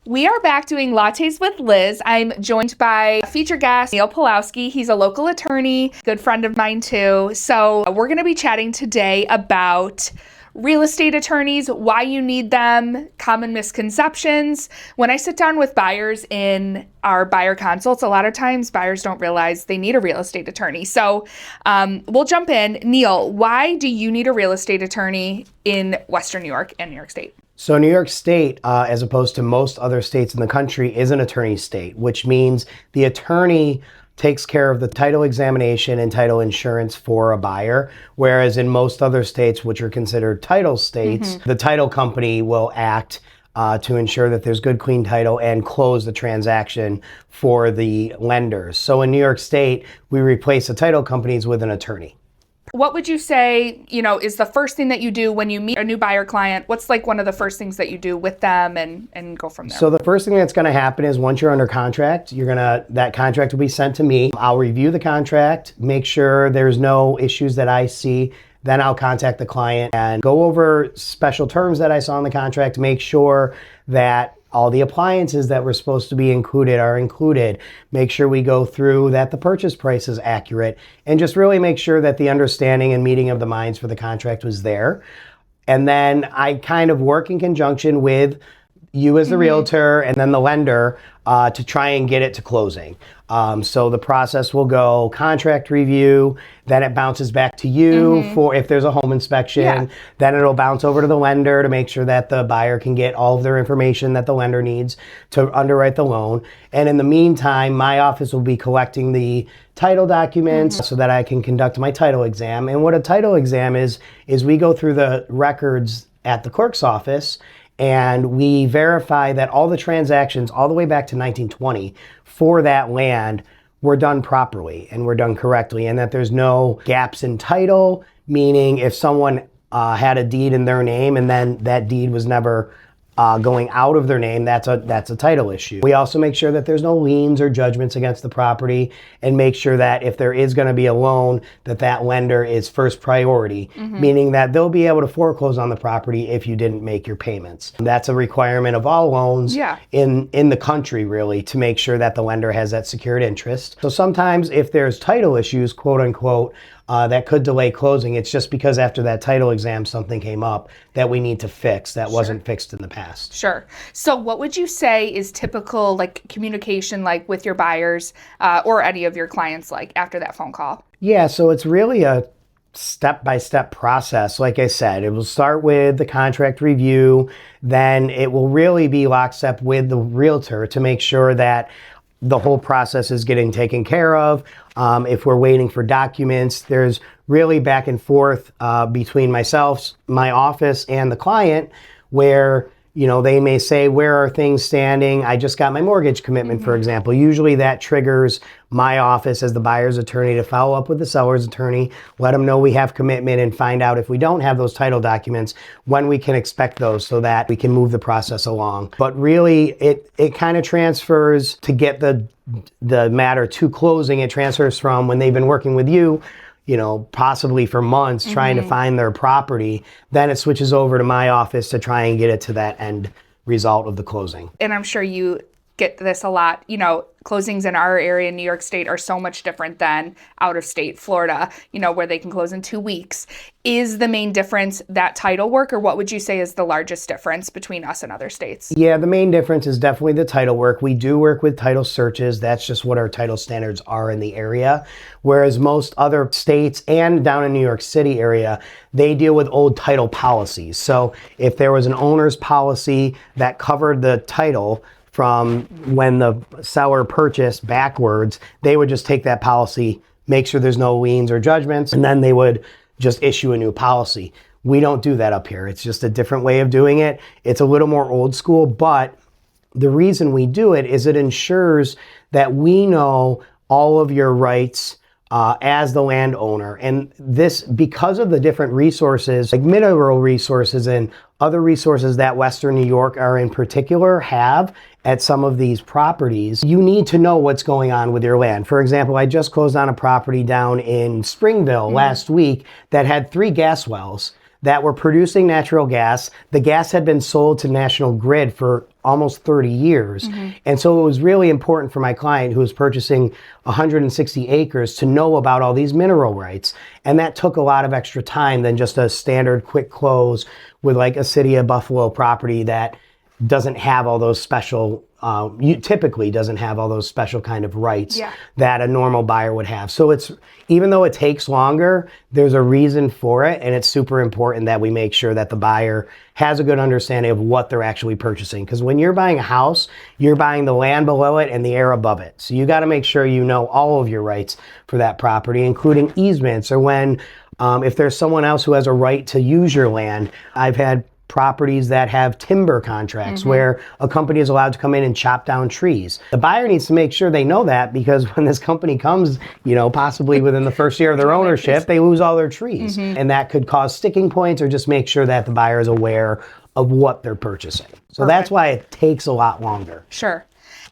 We are back doing Lattes with Liz. I'm joined by featured guest Neil Pawlowski. He's a local attorney, good friend of mine too. So we're going to be chatting today about real estate attorneys, why you need them, common misconceptions. When I sit down with buyers in our buyer consults, a lot of times buyers don't realize they need a real estate attorney. So we'll jump in. Neil, why do you need a real estate attorney in Western New York and New York State? So New York State, as opposed to most other states in the country, is an attorney state, which means the attorney takes care of the title examination and title insurance for a buyer, whereas in most other states, which are considered title states, the title company will act to ensure that there's good, clean title and close the transaction for the lenders. So in New York State, we replace the title companies with an attorney. What would you say, is the first thing that you do when you meet a new buyer client? What's like one of the first things that you do with them and go from there? So the first thing that's going to happen is once you're under contract, that contract will be sent to me. I'll review the contract, make sure there's no issues that I see. Then I'll contact the client and go over special terms that I saw in the contract, make sure that all the appliances that were supposed to be included are included. Make sure we go through that the purchase price is accurate and just really make sure that the understanding and meeting of the minds for the contract was there. And then I kind of work in conjunction with you as the realtor and then the lender to try and get it to closing. So the process will go contract review, then it bounces back to you for if there's a home inspection, then it'll bounce over to the lender to make sure that the buyer can get all of their information that the lender needs to underwrite the loan. And in the meantime, my office will be collecting the title documents so that I can conduct my title exam. And what a title exam is we go through the records at the clerk's office and we verify that all the transactions all the way back to 1920 for that land were done properly and were done correctly, and that there's no gaps in title, meaning if someone had a deed in their name and then that deed was never going out of their name, that's a title issue. We also make sure that there's no liens or judgments against the property and make sure that if there is going to be a loan, that lender is first priority, meaning that they'll be able to foreclose on the property if you didn't make your payments. That's a requirement of all loans in the country, really, to make sure that the lender has that secured interest. So sometimes if there's title issues, quote unquote, that could delay closing, it's just because after that title exam something came up that we need to fix that wasn't fixed in the past. Sure. So what would you say is typical communication with your buyers or any of your clients after that phone call? Yeah, so it's really a step-by-step process. Like I said, it will start with the contract review, then it will really be lockstep with the realtor to make sure that the whole process is getting taken care of. If we're waiting for documents, there's really back and forth between myself, my office, and the client where they may say, where are things standing? I just got my mortgage commitment, for example. Usually that triggers my office as the buyer's attorney to follow up with the seller's attorney, let them know we have commitment, and find out if we don't have those title documents, when we can expect those so that we can move the process along. But really, it kind of transfers to get the matter to closing. It transfers from when they've been working with you, possibly for months trying to find their property, then it switches over to my office to try and get it to that end result of the closing. And I'm sure you get this a lot. Closings in our area in New York State are so much different than out of state, Florida, where they can close in 2 weeks. Is the main difference that title work, or what would you say is the largest difference between us and other states? Yeah, the main difference is definitely the title work. We do work with title searches. That's just what our title standards are in the area. Whereas most other states and down in New York City area, they deal with old title policies. So if there was an owner's policy that covered the title from when the seller purchased backwards, they would just take that policy, make sure there's no liens or judgments, and then they would just issue a new policy. We don't do that up here. It's just a different way of doing it. It's a little more old school, but the reason we do it is it ensures that we know all of your rights as the landowner. And this, because of the different resources, like mineral resources and other resources that Western New York are in particular have at some of these properties, you need to know what's going on with your land. For example, I just closed on a property down in Springville last week that had 3 gas wells that were producing natural gas. The gas had been sold to National Grid for almost 30 years. And so it was really important for my client who was purchasing 160 acres to know about all these mineral rights. And that took a lot of extra time than just a standard quick close with like a City of Buffalo property that doesn't have all those special, typically doesn't have all those special kind of rights that a normal buyer would have. So it's, even though it takes longer, there's a reason for it. And it's super important that we make sure that the buyer has a good understanding of what they're actually purchasing. Because when you're buying a house, you're buying the land below it and the air above it. So you got to make sure you know all of your rights for that property, including easements, or when, if there's someone else who has a right to use your land. I've had properties that have timber contracts where a company is allowed to come in and chop down trees. The buyer needs to make sure they know that, because when this company comes, you know, possibly within the first year of their ownership, they lose all their trees. And that could cause sticking points, or just make sure that the buyer is aware of what they're purchasing. So that's why it takes a lot longer. Sure.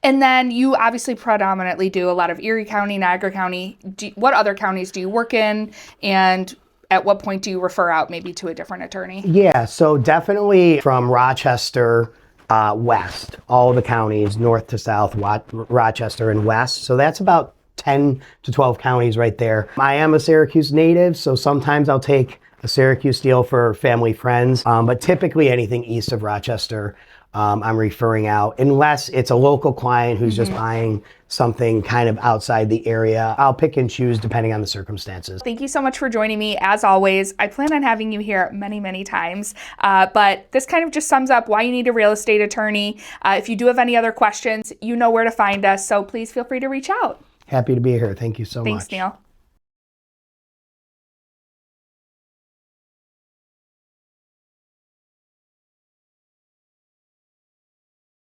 And then you obviously predominantly do a lot of Erie County, Niagara County. What other counties do you work in? And at what point do you refer out maybe to a different attorney? Yeah, so definitely from Rochester west, all of the counties, north to south, Rochester and west. So that's about 10 to 12 counties right there. I am a Syracuse native, so sometimes I'll take a Syracuse deal for family friends, but typically anything east of Rochester, I'm referring out, unless it's a local client who's just buying something kind of outside the area. I'll pick and choose depending on the circumstances. Thank you so much for joining me. As always, I plan on having you here many, many times, but this kind of just sums up why you need a real estate attorney. If you do have any other questions, you know where to find us, so please feel free to reach out. Happy to be here. Thank you so much. Thanks, Neil.